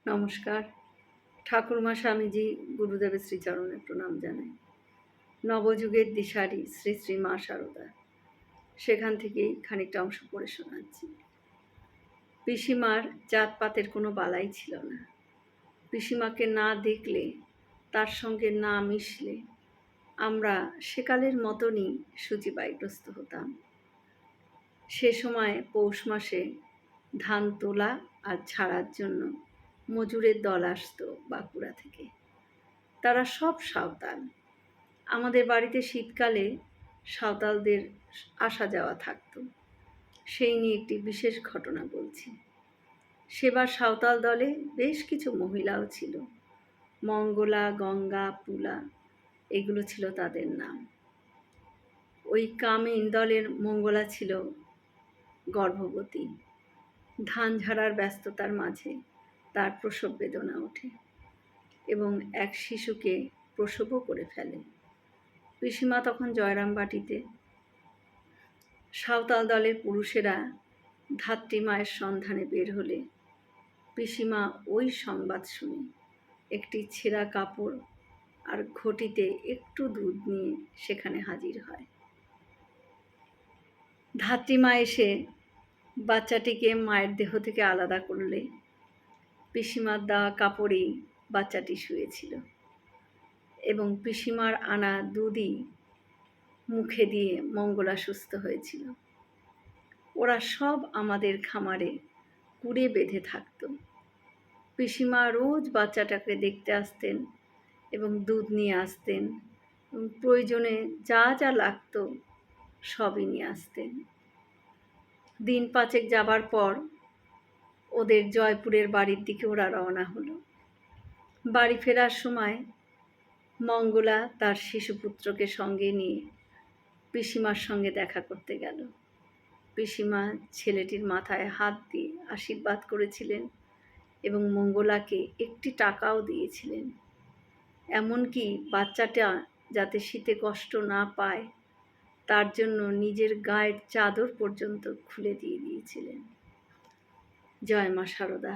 নমস্কার। ঠাকুরমা স্বামীজি গুরুদেবের শ্রীচরণে প্রণাম জানাই। নবযুগের দিশারি শ্রী শ্রী মা শারদা, সেখান থেকেই খানিকটা অংশ পড়ে শোনাচ্ছি। পিসিমার জাতপাতের কোনো বালাই ছিল না। পিসিমাকে না দেখলে, তার সঙ্গে না মিশলে আমরা সেকালের মতনই শুচিবায়ুগ্রস্ত হতাম। সে সময় পৌষ মাসে ধান তোলা আর ঝাড়ার জন্য মজুরের দল আসতো বাঁকুড়া থেকে। তারা সব সাঁওতাল। আমাদের বাড়িতে শীতকালে সাঁওতালদের আসা যাওয়া থাকতো। সেই নিয়ে একটি বিশেষ ঘটনা বলছি। সেবার সাঁওতাল দলে বেশ কিছু মহিলাও ছিল। মঙ্গলা, গঙ্গা, পুলা এগুলো ছিল তাদের নাম। ওই কামিন দলের মঙ্গলা ছিল গর্ভবতী। ধান ঝাড়ার ব্যস্ততার মাঝে তার প্রসব বেদনা ওঠে এবং এক শিশুকে প্রসবও করে ফেলে। পিসিমা তখন জয়রামবাটিতে। সাঁওতাল দলের পুরুষেরা ধাত্রী মায়ের সন্ধানে বের হলে পিসিমা ওই সংবাদ শুনে একটি ছেঁড়া কাপড় আর ঘটিতে একটু দুধ নিয়ে সেখানে হাজির হয়। ধাত্রীমা এসে বাচ্চাটিকে মায়ের দেহ থেকে আলাদা করলে পিসিমার দেওয়া কাপড়েই বাচ্চাটি শুয়েছিল এবং পিসিমার আনা দুধই মুখে দিয়ে মঙ্গলা সুস্থ হয়েছিল। ওরা সব আমাদের খামারে কুড়ে বেঁধে থাকত। পিসিমা রোজ বাচ্চাটাকে দেখতে আসতেন এবং দুধ নিয়ে আসতেন এবং প্রয়োজনে যা যা লাগতো সবই নিয়ে আসতেন। দিন পাঁচেক যাবার পর ওদের জয়পুরের বাড়ির দিকে ওরা রওনা হলো। বাড়ি ফেরার সময় মঙ্গলা তার শিশুপুত্রকে সঙ্গে নিয়ে পিসিমার সঙ্গে দেখা করতে গেল। পিসিমা ছেলেটির মাথায় হাত দিয়ে আশীর্বাদ করেছিলেন এবং মঙ্গলাকে একটি টাকাও দিয়েছিলেন। এমনকি বাচ্চাটা যাতে শীতে কষ্ট না পায় তার জন্য নিজের গায়ের চাদর পর্যন্ত খুলে দিয়ে দিয়েছিলেন। জয় মা শারদা।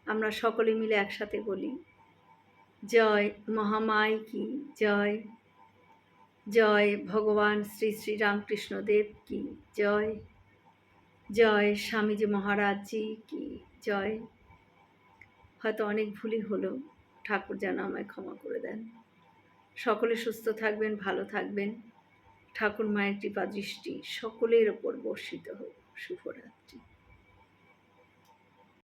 আমরা সকলে মিলে একসাথে বলি, জয় মহামায় কি জয়, জয় ভগবান শ্রী শ্রী রামকৃষ্ণদেব কি জয়, জয় স্বামীজি মহারাজজি কি জয়। হয়তো অনেক ভুলই হলো, ঠাকুর যেন আমায় ক্ষমা করে দেন। সকলে সুস্থ থাকবেন, ভালো থাকবেন। ঠাকুর মায়ের কৃপা দৃষ্টি সকলের ওপর বর্ষিত হোক। শুভরাত্রি।